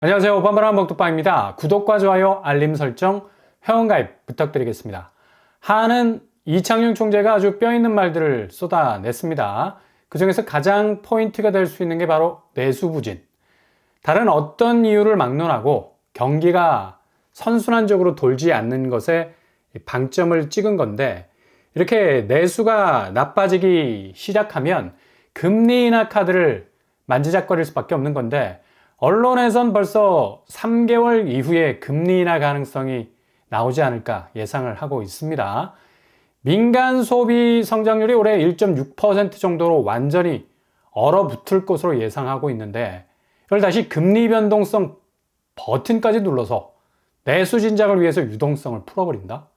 안녕하세요. 오빠마랑 먹뚝방입니다. 구독과 좋아요, 알림 설정, 회원가입 부탁드리겠습니다. 한은 이창용 총재가 아주 뼈있는 말들을 쏟아냈습니다. 그 중에서 가장 포인트가 될 수 있는 게 바로 내수부진. 다른 어떤 이유를 막론하고 경기가 선순환적으로 돌지 않는 것에 방점을 찍은 건데, 이렇게 내수가 나빠지기 시작하면 금리 인하 카드를 만지작거릴 수밖에 없는 건데, 언론에선 벌써 3개월 이후에 금리 인하 가능성이 나오지 않을까 예상을 하고 있습니다. 민간 소비 성장률이 올해 1.6% 정도로 완전히 얼어붙을 것으로 예상하고 있는데, 이걸 다시 금리 변동성 버튼까지 눌러서 내수 진작을 위해서 유동성을 풀어버린다?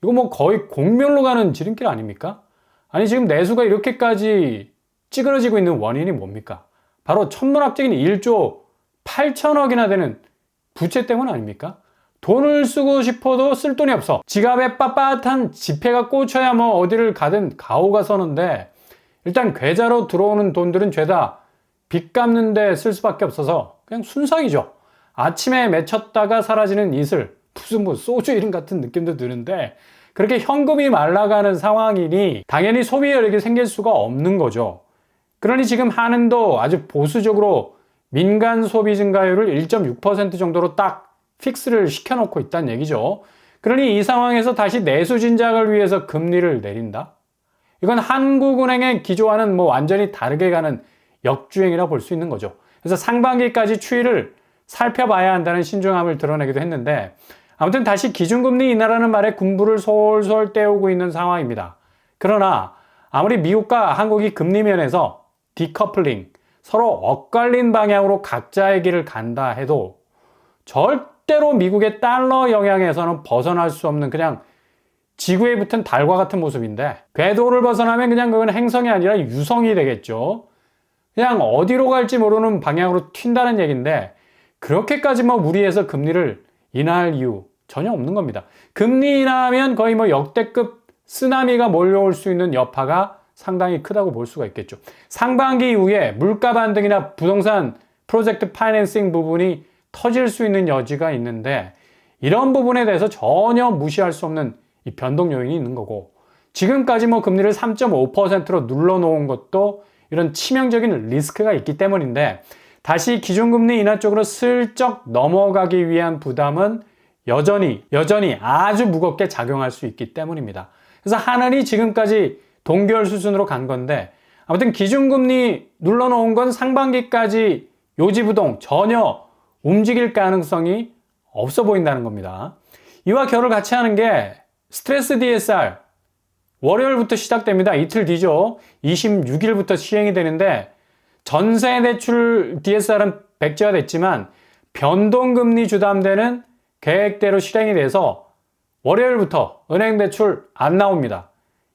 이거 뭐 거의 공멸로 가는 지름길 아닙니까? 아니, 지금 내수가 이렇게까지 찌그러지고 있는 원인이 뭡니까? 바로 천문학적인 1조 8천억이나 되는 부채 때문 아닙니까? 돈을 쓰고 싶어도 쓸 돈이 없어. 지갑에 빳빳한 지폐가 꽂혀야 뭐 어디를 가든 가오가 서는데, 일단 계좌로 들어오는 돈들은 죄다 빚 갚는 데 쓸 수밖에 없어서 그냥 순삭이죠. 아침에 맺혔다가 사라지는 이슬, 무슨 뭐 소주 이름 같은 느낌도 드는데, 그렇게 현금이 말라가는 상황이니 당연히 소비 여력이 생길 수가 없는 거죠. 그러니 지금 한은도 아주 보수적으로 민간 소비 증가율을 1.6% 정도로 딱 픽스를 시켜놓고 있다는 얘기죠. 그러니 이 상황에서 다시 내수 진작을 위해서 금리를 내린다? 이건 한국은행의 기조와는 뭐 완전히 다르게 가는 역주행이라 볼 수 있는 거죠. 그래서 상반기까지 추이를 살펴봐야 한다는 신중함을 드러내기도 했는데, 아무튼 다시 기준금리 인하라는 말에 군부를 솔솔 떼우고 있는 상황입니다. 그러나 아무리 미국과 한국이 금리 면에서 디커플링, 서로 엇갈린 방향으로 각자의 길을 간다 해도 절대로 미국의 달러 영향에서는 벗어날 수 없는 그냥 지구에 붙은 달과 같은 모습인데, 궤도를 벗어나면 그냥 그건 행성이 아니라 유성이 되겠죠. 그냥 어디로 갈지 모르는 방향으로 튄다는 얘기인데, 그렇게까지 뭐 무리해서 금리를 인하할 이유 전혀 없는 겁니다. 금리 인하하면 거의 뭐 역대급 쓰나미가 몰려올 수 있는 여파가 상당히 크다고 볼 수가 있겠죠. 상반기 이후에 물가 반등이나 부동산 프로젝트 파이낸싱 부분이 터질 수 있는 여지가 있는데, 이런 부분에 대해서 전혀 무시할 수 없는 이 변동 요인이 있는 거고, 지금까지 뭐 금리를 3.5%로 눌러놓은 것도 이런 치명적인 리스크가 있기 때문인데, 다시 기준금리 인하 쪽으로 슬쩍 넘어가기 위한 부담은 여전히 아주 무겁게 작용할 수 있기 때문입니다. 그래서 한은이 지금까지 동결 수준으로 간 건데, 아무튼 기준금리 눌러놓은 건 상반기까지 요지부동 전혀 움직일 가능성이 없어 보인다는 겁니다. 이와 결을 같이 하는 게 스트레스 DSR, 월요일부터 시작됩니다. 이틀 뒤죠. 26일부터 시행이 되는데, 전세대출 DSR은 백지화 됐지만 변동금리 주담대는 계획대로 실행이 돼서 월요일부터 은행대출 안 나옵니다.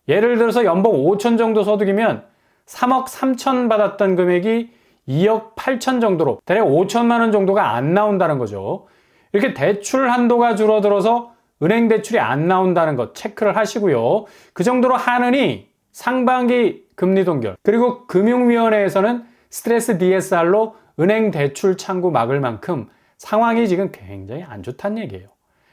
예를 들어서 연봉 5천 정도 소득이면 3억 3천 받았던 금액이 2억 8천 정도로, 대략 5천만 원 정도가 안 나온다는 거죠. 이렇게 대출 한도가 줄어들어서 은행 대출이 안 나온다는 것 체크를 하시고요. 그 정도로 한은이 상반기 금리 동결, 그리고 금융위원회에서는 스트레스 DSR로 은행 대출 창구 막을 만큼 상황이 지금 굉장히 안 좋다는 얘기예요.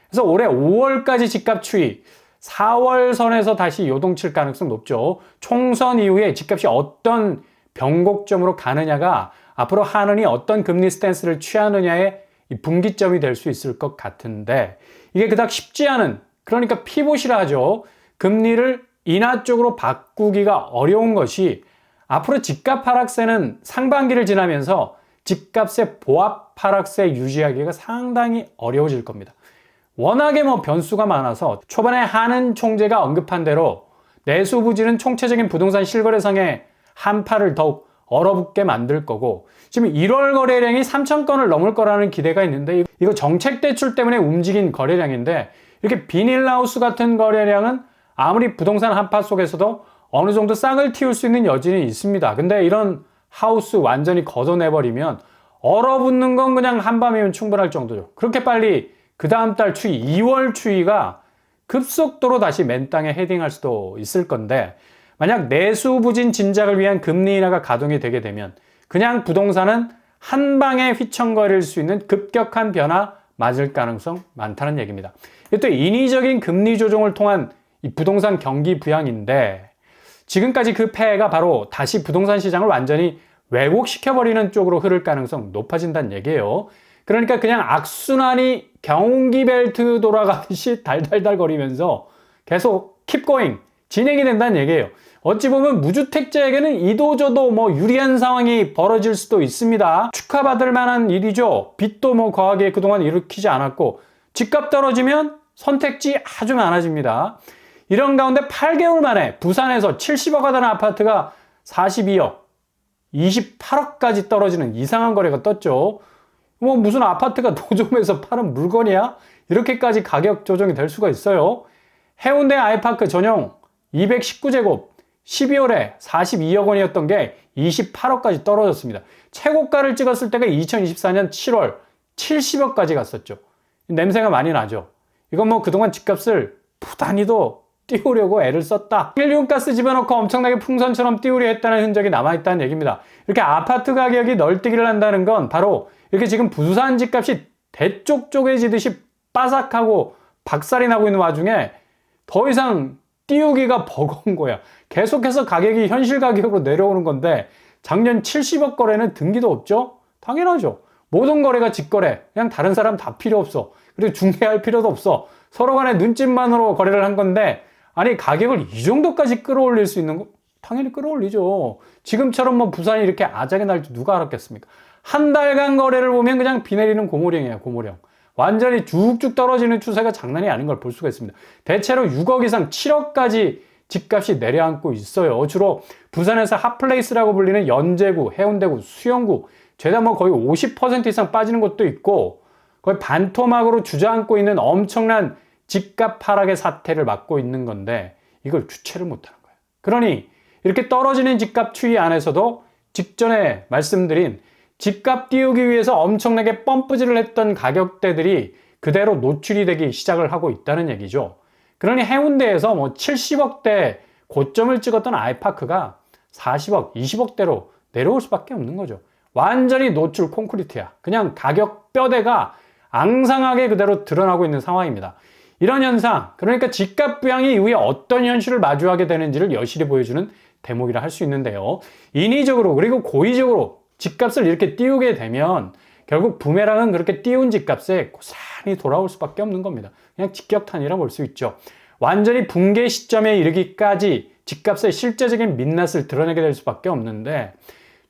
그래서 올해 5월까지 집값 추이, 4월 선에서 다시 요동칠 가능성 높죠. 총선 이후에 집값이 어떤 변곡점으로 가느냐가 앞으로 한은이 어떤 금리 스탠스를 취하느냐의 분기점이 될 수 있을 것 같은데, 이게 그닥 쉽지 않은, 그러니까 피봇이라 하죠. 금리를 인하 쪽으로 바꾸기가 어려운 것이 앞으로 집값 하락세는 상반기를 지나면서 집값의 보합 하락세 유지하기가 상당히 어려워질 겁니다. 워낙에 뭐 변수가 많아서 초반에 한은 총재가 언급한 대로 내수 부진은 총체적인 부동산 실거래상의 한파를 더욱 얼어붙게 만들 거고, 지금 1월 거래량이 3천 건을 넘을 거라는 기대가 있는데, 이거 정책 대출 때문에 움직인 거래량인데, 이렇게 비닐하우스 같은 거래량은 아무리 부동산 한파 속에서도 어느 정도 싹을 틔울 수 있는 여지는 있습니다. 근데 이런 하우스 완전히 걷어내버리면 얼어붙는 건 그냥 한밤이면 충분할 정도죠. 그렇게 빨리 그 다음 달 추이, 2월 추이가 급속도로 다시 맨 땅에 헤딩할 수도 있을 건데, 만약 내수 부진 진작을 위한 금리 인하가 가동이 되게 되면 그냥 부동산은 한 방에 휘청거릴 수 있는 급격한 변화 맞을 가능성 많다는 얘기입니다. 이게 또 인위적인 금리 조정을 통한 이 부동산 경기 부양인데 지금까지 그 폐해가 바로 다시 부동산 시장을 완전히 왜곡시켜버리는 쪽으로 흐를 가능성 높아진다는 얘기예요. 그러니까 그냥 악순환이 경운기 벨트 돌아가듯이 달달달 거리면서 계속 keep going, 진행이 된다는 얘기예요. 어찌 보면 무주택자에게는 이도저도 유리한 상황이 벌어질 수도 있습니다. 축하받을 만한 일이죠. 빚도 거하게 그동안 일으키지 않았고 집값 떨어지면 선택지 아주 많아집니다. 이런 가운데 8개월 만에 부산에서 70억 하던 아파트가 42억, 28억까지 떨어지는 이상한 거래가 떴죠. 무슨 아파트가 노점에서 파는 물건이야? 이렇게까지 가격 조정이 될 수가 있어요. 해운대 아이파크 전용 219제곱 12월에 42억 원이었던 게 28억까지 떨어졌습니다. 최고가를 찍었을 때가 2024년 7월 70억까지 갔었죠. 냄새가 많이 나죠. 이건 그동안 집값을 부단히도 띄우려고 애를 썼다. 헬륨가스 집어넣고 엄청나게 풍선처럼 띄우려 했다는 흔적이 남아있다는 얘기입니다. 이렇게 아파트 가격이 널뛰기를 한다는 건 바로 이렇게 지금 부산 집값이 대쪽쪽해지듯이 빠삭하고 박살이 나고 있는 와중에 더 이상 띄우기가 버거운 거야. 계속해서 가격이 현실 가격으로 내려오는 건데 작년 70억 거래는 등기도 없죠? 당연하죠. 모든 거래가 직거래. 그냥 다른 사람 다 필요 없어. 그리고 중개할 필요도 없어. 서로 간에 눈짓만으로 거래를 한 건데 아니 가격을 이 정도까지 끌어올릴 수 있는 거? 당연히 끌어올리죠. 지금처럼 부산이 이렇게 아작이 날 줄 누가 알았겠습니까? 한 달간 거래를 보면 그냥 비 내리는 고모령이에요. 고모령. 완전히 쭉쭉 떨어지는 추세가 장난이 아닌 걸 볼 수가 있습니다. 대체로 6억 이상 7억까지 집값이 내려앉고 있어요. 주로 부산에서 핫플레이스라고 불리는 연제구, 해운대구, 수영구 죄다 거의 50% 이상 빠지는 곳도 있고 거의 반토막으로 주저앉고 있는 엄청난 집값 하락의 사태를 맞고 있는 건데 이걸 주체를 못하는 거예요. 그러니 이렇게 떨어지는 집값 추이 안에서도 직전에 말씀드린 집값 띄우기 위해서 엄청나게 펌프질을 했던 가격대들이 그대로 노출이 되기 시작을 하고 있다는 얘기죠. 그러니 해운대에서 70억대 고점을 찍었던 아이파크가 40억, 20억대로 내려올 수밖에 없는 거죠. 완전히 노출 콘크리트야. 그냥 가격 뼈대가 앙상하게 그대로 드러나고 있는 상황입니다. 이런 현상, 그러니까 집값 부양이 이후에 어떤 현실을 마주하게 되는지를 여실히 보여주는 대목이라 할 수 있는데요. 인위적으로 그리고 고의적으로 집값을 이렇게 띄우게 되면 결국 부메랑은 그렇게 띄운 집값에 고스란히 돌아올 수밖에 없는 겁니다. 그냥 직격탄이라 볼 수 있죠. 완전히 붕괴 시점에 이르기까지 집값의 실제적인 민낯을 드러내게 될 수밖에 없는데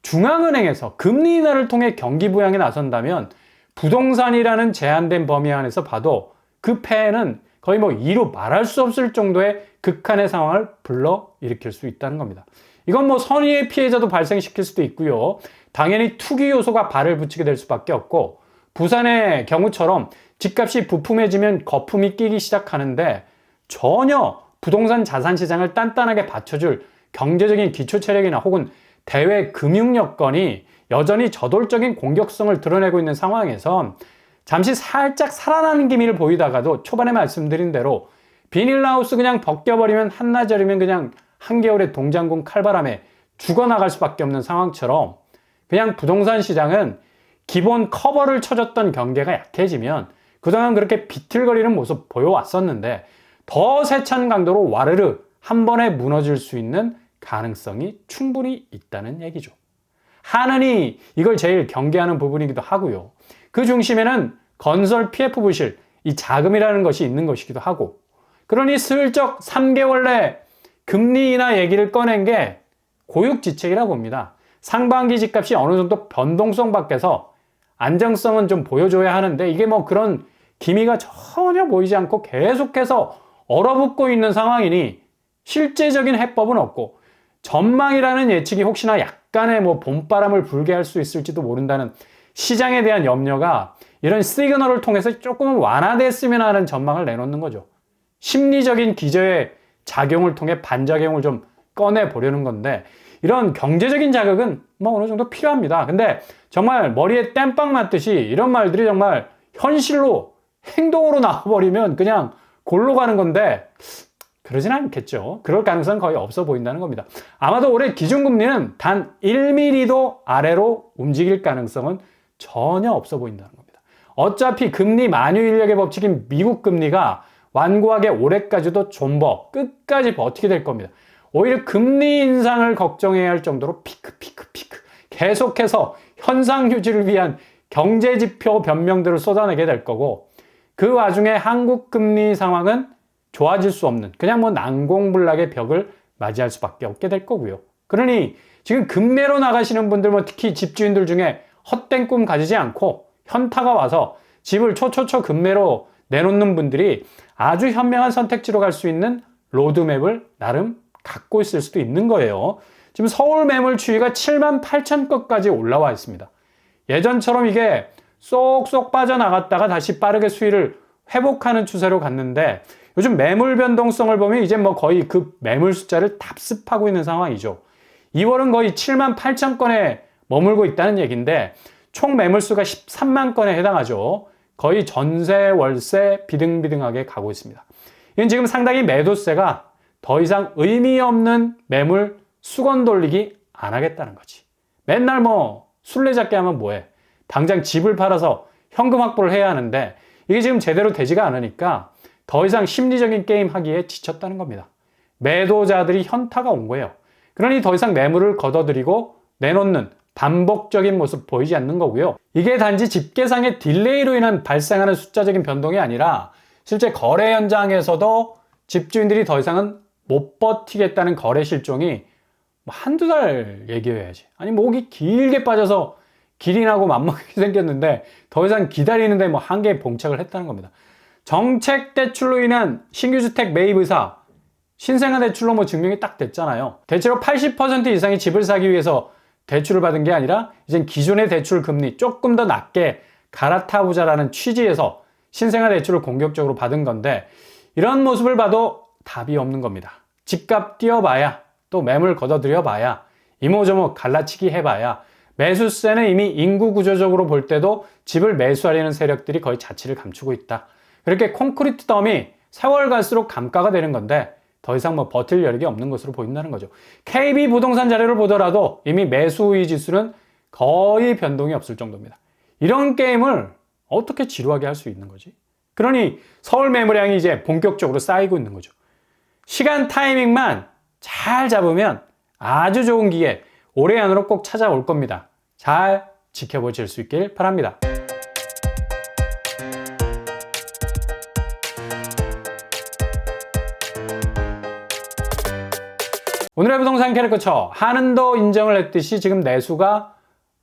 중앙은행에서 금리 인하를 통해 경기 부양에 나선다면 부동산이라는 제한된 범위 안에서 봐도 그 폐해는 거의 이루 말할 수 없을 정도의 극한의 상황을 불러일으킬 수 있다는 겁니다. 이건 선의의 피해자도 발생시킬 수도 있고요. 당연히 투기 요소가 발을 붙이게 될 수밖에 없고 부산의 경우처럼 집값이 부품해지면 거품이 끼기 시작하는데 전혀 부동산 자산 시장을 단단하게 받쳐줄 경제적인 기초 체력이나 혹은 대외 금융 여건이 여전히 저돌적인 공격성을 드러내고 있는 상황에선 잠시 살짝 살아나는 기미를 보이다가도 초반에 말씀드린 대로 비닐하우스 그냥 벗겨버리면 한나절이면 그냥 한겨울에 동장군 칼바람에 죽어나갈 수밖에 없는 상황처럼 그냥 부동산 시장은 기본 커버를 쳐줬던 경계가 약해지면 그동안 그렇게 비틀거리는 모습 보여왔었는데 더 세찬 강도로 와르르 한 번에 무너질 수 있는 가능성이 충분히 있다는 얘기죠. 한은이 이걸 제일 경계하는 부분이기도 하고요. 그 중심에는 건설 PF 부실, 이 자금이라는 것이 있는 것이기도 하고 그러니 슬쩍 3개월 내 금리 인하 얘기를 꺼낸 게 고육지책이라 봅니다. 상반기 집값이 어느 정도 변동성 밖에서 안정성은 좀 보여줘야 하는데 이게 그런 기미가 전혀 보이지 않고 계속해서 얼어붙고 있는 상황이니 실제적인 해법은 없고 전망이라는 예측이 혹시나 약간의 봄바람을 불게 할 수 있을지도 모른다는 시장에 대한 염려가 이런 시그널을 통해서 조금은 완화됐으면 하는 전망을 내놓는 거죠. 심리적인 기저의 작용을 통해 반작용을 좀 꺼내보려는 건데 이런 경제적인 자극은 어느 정도 필요합니다. 근데 정말 머리에 땜빵 맞듯이 이런 말들이 정말 현실로 행동으로 나와버리면 그냥 골로 가는 건데 그러진 않겠죠. 그럴 가능성은 거의 없어 보인다는 겁니다. 아마도 올해 기준금리는 단 1mm도 아래로 움직일 가능성은 전혀 없어 보인다는 겁니다. 어차피 금리 만유인력의 법칙인 미국 금리가 완고하게 올해까지도 존버, 끝까지 버티게 될 겁니다. 오히려 금리 인상을 걱정해야 할 정도로 피크 계속해서 현상 유지를 위한 경제지표 변명들을 쏟아내게 될 거고, 그 와중에 한국 금리 상황은 좋아질 수 없는 그냥 뭐 난공불락의 벽을 맞이할 수밖에 없게 될 거고요. 그러니 지금 금매로 나가시는 분들, 뭐 특히 집주인들 중에 헛된 꿈 가지지 않고 현타가 와서 집을 초초초 금매로 내놓는 분들이 아주 현명한 선택지로 갈 수 있는 로드맵을 나름 갖고 있을 수도 있는 거예요. 지금 서울 매물 추이가 78,000건까지 올라와 있습니다. 예전처럼 이게 쏙쏙 빠져나갔다가 다시 빠르게 수위를 회복하는 추세로 갔는데, 요즘 매물 변동성을 보면 이제 뭐 거의 그 매물 숫자를 답습하고 있는 상황이죠. 2월은 거의 78,000건에 머물고 있다는 얘기인데, 총 매물수가 13만 건에 해당하죠. 거의 전세, 월세 비등비등하게 가고 있습니다. 이건 지금 상당히 매도세가 더 이상 의미 없는 매물 수건 돌리기 안 하겠다는 거지. 맨날 뭐 술래잡기 하면 뭐해? 당장 집을 팔아서 현금 확보를 해야 하는데 이게 지금 제대로 되지가 않으니까 더 이상 심리적인 게임 하기에 지쳤다는 겁니다. 매도자들이 현타가 온 거예요. 그러니 더 이상 매물을 걷어들이고 내놓는 반복적인 모습 보이지 않는 거고요. 이게 단지 집계상의 딜레이로 인한 발생하는 숫자적인 변동이 아니라 실제 거래 현장에서도 집주인들이 더 이상은 못 버티겠다는 거래 실종이 한두 달 얘기해야지. 아니 목이 길게 빠져서 길이 나고 맘먹게 생겼는데 더 이상 기다리는데 뭐 한계에 봉착을 했다는 겁니다. 정책 대출로 인한 신규주택 매입 의사, 신생아 대출로 뭐 증명이 딱 됐잖아요. 대체로 80% 이상이 집을 사기 위해서 대출을 받은 게 아니라 이젠 기존의 대출 금리 조금 더 낮게 갈아타보자라는 취지에서 신생아 대출을 공격적으로 받은 건데, 이런 모습을 봐도 답이 없는 겁니다. 집값 띄워봐야, 또 매물 걷어들여봐야, 이모저모 갈라치기 해봐야 매수세는 이미 인구 구조적으로 볼 때도 집을 매수하려는 세력들이 거의 자취를 감추고 있다. 그렇게 콘크리트 덤이 세월 갈수록 감가가 되는 건데 더 이상 뭐 버틸 여력이 없는 것으로 보인다는 거죠. KB 부동산 자료를 보더라도 이미 매수 우위 지수는 거의 변동이 없을 정도입니다. 이런 게임을 어떻게 지루하게 할 수 있는 거지? 그러니 서울 매물량이 이제 본격적으로 쌓이고 있는 거죠. 시간 타이밍만 잘 잡으면 아주 좋은 기회 올해 안으로 꼭 찾아올 겁니다. 잘 지켜보실 수 있길 바랍니다. 오늘의 부동산 캐릭터처 한은도 인정을 했듯이 지금 내수가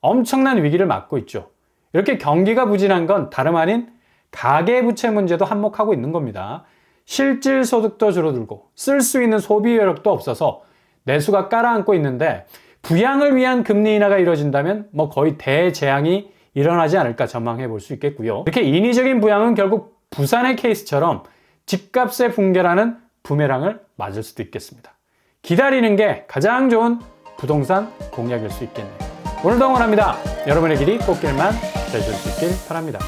엄청난 위기를 맞고 있죠. 이렇게 경기가 부진한 건 다름 아닌 가계부채 문제도 한몫하고 있는 겁니다. 실질 소득도 줄어들고 쓸 수 있는 소비 여력도 없어서 내수가 깔아앉고 있는데, 부양을 위한 금리 인하가 이루어진다면 뭐 거의 대재앙이 일어나지 않을까 전망해 볼 수 있겠고요. 이렇게 인위적인 부양은 결국 부산의 케이스처럼 집값의 붕괴라는 부메랑을 맞을 수도 있겠습니다. 기다리는 게 가장 좋은 부동산 공략일 수 있겠네요. 오늘도 응원합니다. 여러분의 길이 꽃길만 되실 수 있길 바랍니다.